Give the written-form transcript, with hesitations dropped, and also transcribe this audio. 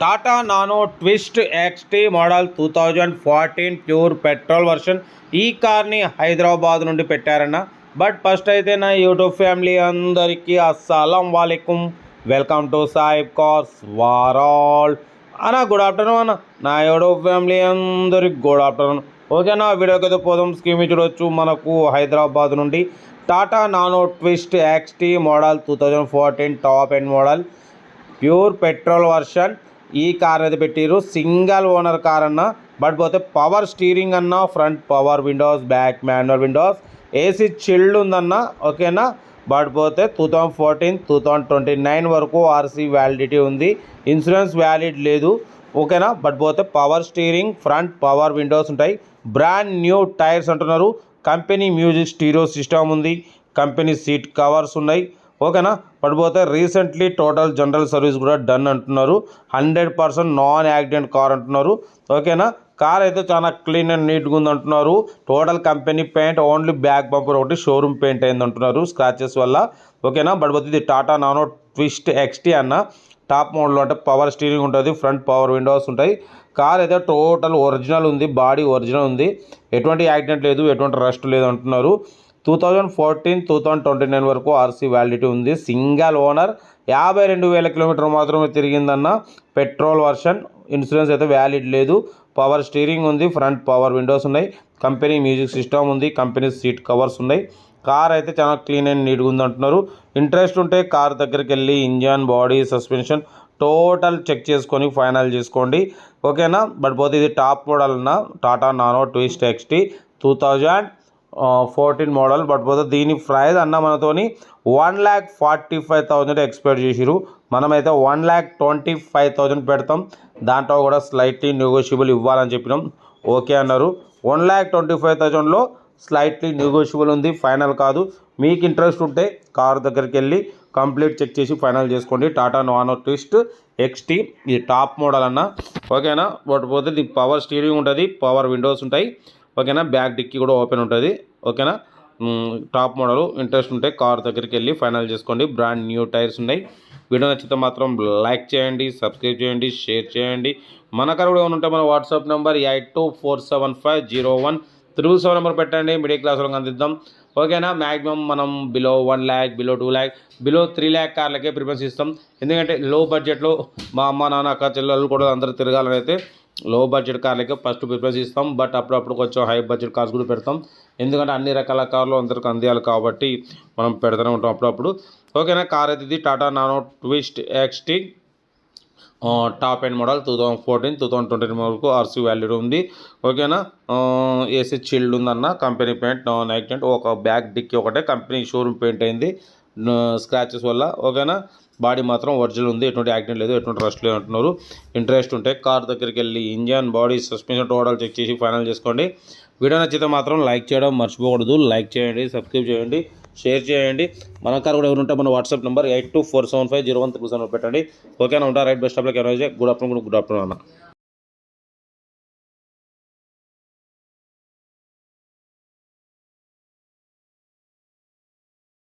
Tata nano twist ఎక్స్టీ model 2014 pure petrol version. ఈ కార్ని హైదరాబాద్ నుండి పెట్టారన్న. బట్ ఫస్ట్ అయితే నా యూట్యూబ్ ఫ్యామిలీ అందరికీ అస్సలం వాలేకుం. వెల్కమ్ టు సాయిబ్ కార్స్ వారాల్ అన్న. గుడ్ ఆఫ్టర్నూన్ అన్న. నా యూట్యూబ్ ఫ్యామిలీ అందరికి గుడ్ ఆఫ్టర్నూన్. ఓకేనా, వీడియోకి అయితే పోదాం. స్కీమ్ చూడొచ్చు. మనకు హైదరాబాద్ నుండి Tata nano twist ఎక్స్టీ model 2014 top end model pure petrol version. ఈ కార్ అయితే పెట్టిరు. సింగల్ ఓనర్ కార్ అన్న. బట్ పోతే పవర్ స్టీరింగ్ అన్న, front power Windows, back manual Windows, AC chilled ఉందన్న. ఓకేనా, బట్ పోతే 2014 2029 వరకు ఆర్సీ వ్యాలిడిటీ ఉంది. ఇన్సూరెన్స్ వ్యాలిడ్ లేదు. ఓకేనా, బట్ పోతే power steering, front power Windows ఉంటాయి. బ్రాండ్ న్యూ టైర్స్ అంటున్నారు. కంపెనీ మ్యూజిక్ స్టీరియో సిస్టమ్ ఉంది. కంపెనీ సీట్ కవర్స్ ఉన్నాయి. ఓకేనా, పడిపోతే రీసెంట్లీ టోటల్ జనరల్ సర్వీస్ కూడా డన్ అంటున్నారు. 100% నాన్ యాక్సిడెంట్ కార్ అంటున్నారు. ఓకేనా, కార్ అయితే చాలా క్లీన్ అండ్ నీట్గా ఉంది అంటున్నారు. Total company paint, only back bumper ఒకటి షోరూమ్ పెయింట్ అయింది అంటున్నారు స్క్రాచెస్ వల్ల. ఓకేనా, పడిపోతే ఇది టాటా నానో ట్విస్ట్ ఎక్స్టీ అన్న. టాప్ మోడల్ అంటే పవర్ స్టీరింగ్ ఉంటుంది, ఫ్రంట్ పవర్ విండోస్ ఉంటాయి. కార్ అయితే టోటల్ ఒరిజినల్ ఉంది, బాడీ ఒరిజినల్ ఉంది. ఎటువంటి యాక్సిడెంట్ లేదు, ఎటువంటి రస్ట్ లేదు అంటున్నారు. 2014 2029 వరకు ఆర్సీ వ్యాలిడిటీ ఉంది. సింగల్ ఓనర్, 52,000 కిలోమీటర్ మాత్రమే తిరిగిందన్న. Petrol version. ఇన్సూరెన్స్ అయితే వ్యాలిడ్ లేదు. పవర్ స్టీరింగ్ ఉంది, ఫ్రంట్ పవర్ విండోస్ ఉన్నాయి. కంపెనీ మ్యూజిక్ సిస్టమ్ ఉంది. కంపెనీ సీట్ కవర్స్ ఉన్నాయి. కార్ అయితే చాలా క్లీన్ అండ్ నీట్గా ఉంది అంటున్నారు. ఇంట్రెస్ట్ ఉంటే కార్ దగ్గరికి వెళ్ళి engine, body, suspension total check చేసుకొని ఫైనల్ చేసుకోండి. ఓకేనా, బట్ పోతే ఇది టాప్ మోడల్ అన్న. Tata nano twist XT 2014 model. But పోతే దీని ప్రైస్ అన్న మనతోని 1,45,000 ఎక్స్పెక్ట్ చేసిరు. మనమైతే 1,25,000 పెడతాం. దాంట్లో కూడా స్లైట్లీ నెగోషియబుల్ ఇవ్వాలని చెప్పినాం. ఓకే అన్నారు. 1,25,000లో స్లైట్లీ నెగోషియబుల్ ఉంది, ఫైనల్ కాదు. మీకు ఇంట్రెస్ట్ ఉంటే కార్ దగ్గరికి వెళ్ళి కంప్లీట్ చెక్ చేసి ఫైనల్ చేసుకోండి. టాటా నానో ట్విస్ట్ ఎక్స్టీ ఇది టాప్ మోడల్ అన్న. ఓకేనా, బట్ పోతే దీనికి పవర్ స్టీరింగ్ ఉంటుంది, పవర్ విండోస్ ఉంటాయి. ఓకేనా, బ్యాక్ డిక్కీ కూడా ఓపెన్ ఉంటుంది. ఓకేనా, టాప్ మోడల్. ఇంట్రెస్ట్ ఉంటే కార్ దగ్గరికి వెళ్ళి ఫైనల్ చేసుకోండి. బ్రాండ్ న్యూ టైర్స్ ఉన్నాయి. వీడియో నచ్చితే మాత్రం లైక్ చేయండి, సబ్స్క్రైబ్ చేయండి, షేర్ చేయండి. మన కార్ కూడా ఏమైనా ఉంటే మన వాట్సాప్ నెంబర్ 8247501377 నెంబర్ పెట్టండి. మిడిల్ క్లాస్ వాళ్ళకి అందిద్దాం. ఓకేనా, మ్యాక్సిమం మనం below 1 lakh, below 2 lakh, below 3 lakh కార్లకే ప్రిఫరెన్స్ ఇస్తాం. ఎందుకంటే లో బడ్జెట్లో మా అమ్మ, నాన్న, అక్క, చెల్లెళ్ళు కూడా అందరూ తిరగాలని అయితే లో బడ్జెట్ కార్లకే ఫస్ట్ ప్రిఫరెన్స్ ఇస్తాం. బట్ అప్పుడప్పుడు కొంచెం హై బడ్జెట్ కార్స్ కూడా పెడతాం. ఎందుకంటే అన్ని రకాల కార్లు అందరికి అందియాలి కాబట్టి మనం పెడుతూనే ఉంటాం అప్పుడప్పుడు. ఓకేనా, కార్ అయితే ఇది Tata nano twist ఎక్స్టీ top end model 2014 2029 వరకు ఆర్సీ వ్యాలిడ్ ఉంది. ఓకేనా, ఏసీ చిల్డ్ ఉందన్న. Company paint, non accident. ఒక బ్యాక్ డిక్కీ ఒకటే కంపెనీ షోరూమ్ పెయింట్ అయింది స్క్రాచెస్ వల్ల. ఓకేనా, బాడీ మాత్రం ఒరిజినల్ ఉంది, ఎటువంటి యాక్సిడెంట్ లేదు, ఎటువంటి రస్ట్ లేదు అంటున్నారు. ఇంట్రెస్ట్ ఉంటే కార్ దగ్గరికి వెళ్ళి engine, body, suspension total check చేసి ఫైనల్ చేసుకోండి. వీడియో నచ్చితే మాత్రం లైక్ చేయడం మర్చిపోకూడదు. లైక్ చేయండి, సబ్స్క్రైబ్ చేయండి, షేర్ చేయండి. మన కార్ కూడా ఎవరుంటే మన వాట్సాప్ నెంబర్ 8247501377 పెట్టండి. ఓకేనా, ఉంటా. Right, best of luck. Good afternoon అన్న.